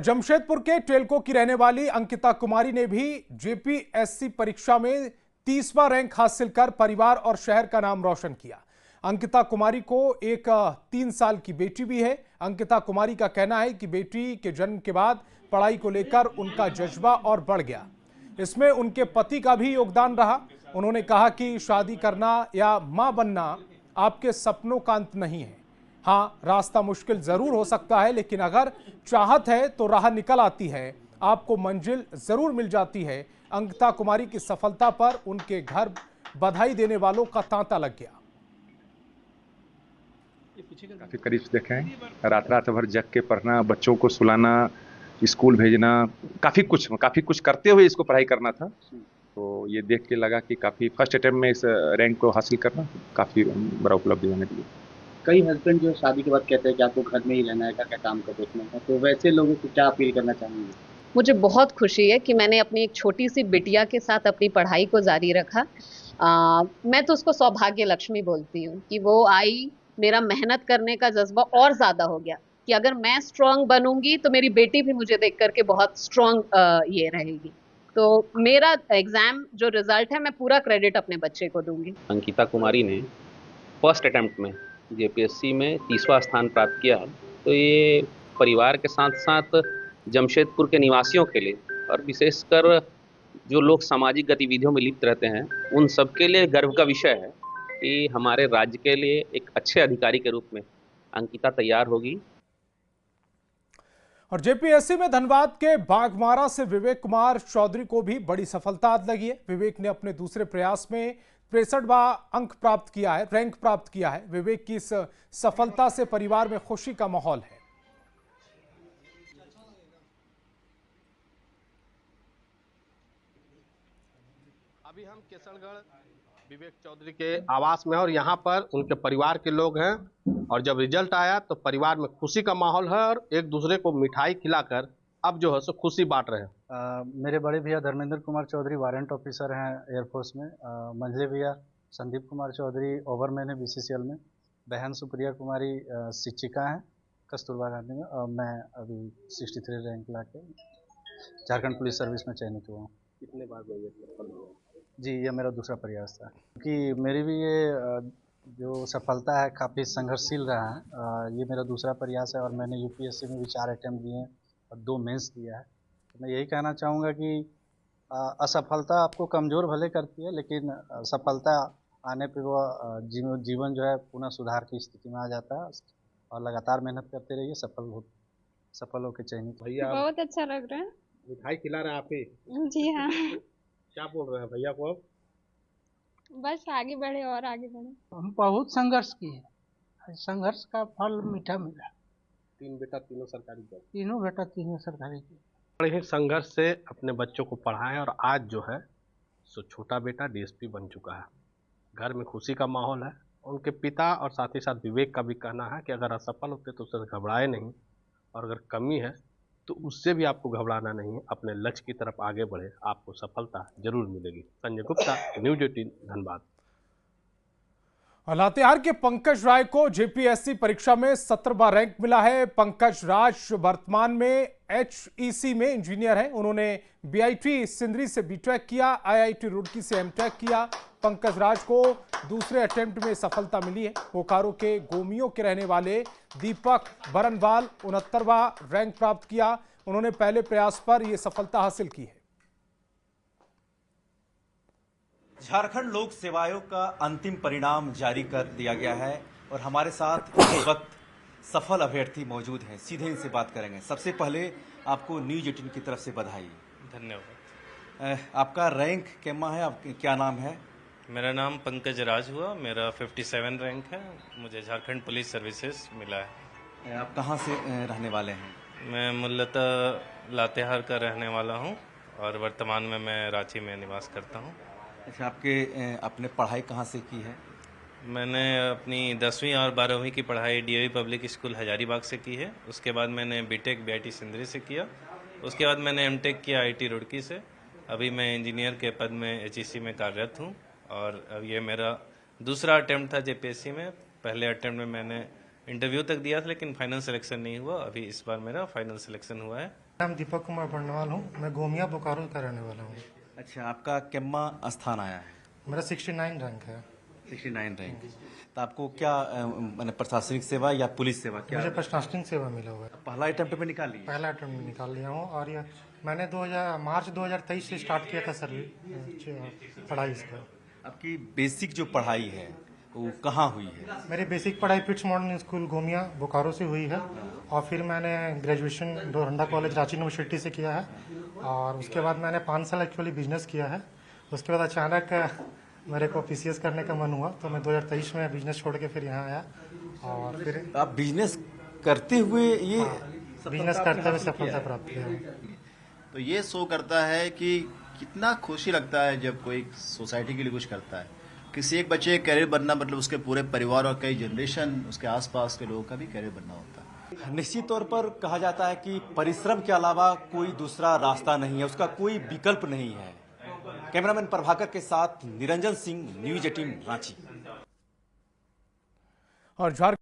जमशेदपुर के टेलको की रहने वाली अंकिता कुमारी ने भी जेपीएससी परीक्षा में 30वां रैंक हासिल कर परिवार और शहर का नाम रोशन किया। अंकिता कुमारी को एक 3 साल की बेटी भी है। अंकिता कुमारी का कहना है कि बेटी के जन्म के बाद पढ़ाई को लेकर उनका जज्बा और बढ़ गया। इसमें उनके पति का भी योगदान रहा। उन्होंने कहा कि शादी करना या मां बनना आपके सपनों का अंत नहीं है। हाँ, रास्ता मुश्किल जरूर हो सकता है, लेकिन अगर चाहत है तो राह निकल आती है, आपको मंजिल जरूर मिल जाती है। अंकिता कुमारी की सफलता पर उनके घर बधाई देने वालों का तांता लग गया। काफी करीब से देखे हैं, रात रात भर जग के पढ़ना, बच्चों को सुलाना, स्कूल भेजना, काफी कुछ करते हुए इसको पढ़ाई करना था। तो ये देख के लगा कि काफी फर्स्ट अटेम्प्ट में इस रैंक को हासिल करना काफी बड़ा उपलब्धि होने के लिए। कई हस्बैंड जो शादी के बाद कहते हैं कि आपको घर में ही रहना है, घर का काम कर देखना है, तो वैसे लोगों को क्या अपील करना चाहेंगे? मुझे बहुत खुशी है कि मैंने अपनी एक छोटी सी बिटिया के साथ अपनी पढ़ाई को जारी रखा। मैं तो उसको सौभाग्य लक्ष्मी बोलती हूँ कि वो आई, मेरा मेहनत करने का जज्बा और ज्यादा हो गया कि अगर मैं स्ट्रांग बनूंगी तो मेरी बेटी भी मुझे देख करके बहुत स्ट्रांग ये रहेगी। तो मेरा एग्जाम जो रिजल्ट है, मैं पूरा क्रेडिट अपने बच्चे को दूंगी। अंकिता कुमारी ने फर्स्ट अटेम्प्ट में जेपीएससी में 30वां स्थान प्राप्त किया। तो ये परिवार के साथ साथ जमशेदपुर के निवासियों के लिए और विशेषकर जो लोग सामाजिक गतिविधियों में लिप्त रहते हैं उन सबके लिए गर्व का विषय है कि हमारे राज्य के लिए एक अच्छे अधिकारी के रूप में अंकिता तैयार होगी। और जेपीएससी में धनबाद के बाघमारा से विवेक कुमार चौधरी को भी बड़ी सफलता लगी है। विवेक ने अपने दूसरे प्रयास में 63वां अंक प्राप्त किया है, रैंक प्राप्त किया है। विवेक की इस सफलता से परिवार में खुशी का माहौल है। अभी हम केसरगढ़ विवेक चौधरी के आवास में और यहाँ पर उनके परिवार के लोग हैं और जब रिजल्ट आया तो परिवार में खुशी का माहौल है और एक दूसरे को मिठाई खिलाकर अब जो है सो खुशी बांट रहे हैं। मेरे बड़े भैया धर्मेंद्र कुमार चौधरी वारंट ऑफिसर हैं एयरफोर्स में। मंझले भैया संदीप कुमार चौधरी ओवरमैन है बीसीसीएल में। बहन सुप्रिया कुमारी शिक्षिका हैं कस्तूरबा गांधी में। और मैं अभी 63 रैंक ला के झारखंड पुलिस सर्विस में चयनित हुआ हूँ। कितने बार सफल हुआ? जी, यह मेरा दूसरा प्रयास था कि मेरी भी ये जो सफलता है काफ़ी संघर्षशील रहा है। ये मेरा दूसरा प्रयास है और मैंने यूपीएससी में भी 4 अटैम्प्ट दिए हैं और 2 मेंस दिया है। तो मैं यही कहना चाहूँगा कि असफलता आपको कमज़ोर भले करती है, लेकिन सफलता आने पे वो जीवन जो है पुनः सुधार की स्थिति में आ जाता है और लगातार मेहनत करते रहिए, सफल होकर चयनित। भैया बहुत अच्छा लग रहा है। मिठाई खिला रहे हैं आप ही? जी हाँ। क्या बोल रहे हैं भैया को अब? बस आगे बढ़े और आगे बढ़े। हम बहुत संघर्ष किए, संघर्ष का फल मीठा मिला। 3 बेटा तीनों सरकारी जॉब? तीनों बेटा तीनों सरकारी जॉब। बड़े ही संघर्ष से अपने बच्चों को पढ़ाएं और आज जो है सो छोटा बेटा डीएसपी बन चुका है। घर में खुशी का माहौल है। उनके पिता और साथ ही साथ विवेक का भी कहना है कि अगर असफल होते तो उससे घबराए नहीं और अगर कमी है तो उससे भी आपको घबराना नहीं है। अपने लक्ष्य की तरफ आगे बढ़े, आपको सफलता जरूर मिलेगी। संजय गुप्ता, न्यूज 18 धनबाद। लातेहार के पंकज राय को जेपीएससी परीक्षा में 17वां रैंक मिला है। पंकज राज वर्तमान में एचईसी में इंजीनियर हैं। उन्होंने बीआईटी सिंदरी से बीटेक किया, आईआईटी रुड़की से एमटेक किया। पंकज राज को दूसरे अटेम्प्ट में सफलता मिली है। बोकारो के गोमियों के रहने वाले दीपक बरनवाल 69वां रैंक प्राप्त किया। उन्होंने पहले प्रयास पर यह सफलता हासिल की है। झारखंड लोक सेवा आयोग का अंतिम परिणाम जारी कर दिया गया है और हमारे साथ इस वक्त सफल अभ्यर्थी मौजूद हैं। सीधे इनसे बात करेंगे। सबसे पहले आपको न्यूज 18 की तरफ से बधाई। धन्यवाद। आपका रैंक क्या है, आपका क्या नाम है? मेरा नाम पंकज राज हुआ, मेरा 57 रैंक है। मुझे झारखंड पुलिस सर्विसेज मिला है। आप कहाँ से रहने वाले हैं? मैं मूलतः लातेहार का रहने वाला हूँ और वर्तमान में मैं रांची में निवास करता हूँ। अच्छा, आपने पढ़ाई कहाँ से की है? मैंने अपनी 10वीं और 12वीं की पढ़ाई डीएवी पब्लिक स्कूल हजारीबाग से की है। उसके बाद मैंने बीटेक बीआईटी सिंदरी से किया। उसके बाद मैंने एमटेक किया आईआईटी रुड़की से। अभी मैं इंजीनियर के पद में एचईसी में कार्यरत हूँ और अब ये मेरा दूसरा अटेम्प्ट था जेपीएससी में। पहले अटेम्प्ट में मैंने इंटरव्यू तक दिया था लेकिन फाइनल सिलेक्शन नहीं हुआ। अभी इस बार मेरा फाइनल सिलेक्शन हुआ है। नाम दीपक कुमार बर्नवाल हूँ। मैं गोमिया बोकारो का रहने वाला हूँ। अच्छा, आपका कितना स्थान आया है? मेरा 69 रैंक है। 69 रैंक। तो आपको क्या मैंने प्रशासनिक सेवा या पुलिस सेवा क्या? मुझे प्रशासनिक सेवा मिला हुआ है। पहला अटेम्प्ट पे निकाल लिया? पहला अटेम्प्ट में निकाल लिया हूँ और ये मैंने मार्च 2023 से स्टार्ट किया था सर्विस पढ़ाई इसका। आपकी बेसिक जो पढ़ाई है वो कहाँ हुई है? मेरी बेसिक पढ़ाई पिट्स मॉडर्न स्कूल गोमिया बोकारो से हुई है और फिर मैंने graduation Doranda college Ranchi university से किया है और उसके बाद मैंने 5 साल एक्चुअली बिजनेस किया है। उसके बाद अचानक मेरे को PCS करने का मन हुआ तो मैं 2023 में बिजनेस छोड़ के फिर यहाँ आया और फिर आप बिजनेस करते हुए ये बिजनेस करते हुए सफलता प्राप्त किया। तो ये शो करता है कि कितना खुशी लगता है जब कोई सोसाइटी के लिए कुछ करता है। किसी एक बच्चे का कैरियर बनना मतलब उसके पूरे परिवार और कई जनरेशन उसके आसपास के लोगों का भी कैरियर बनना होता है। निश्चित तौर पर कहा जाता है कि परिश्रम के अलावा कोई दूसरा रास्ता नहीं है, उसका कोई विकल्प नहीं है। कैमरामैन प्रभाकर के साथ निरंजन सिंह, न्यूज 18 रांची। और झारखंड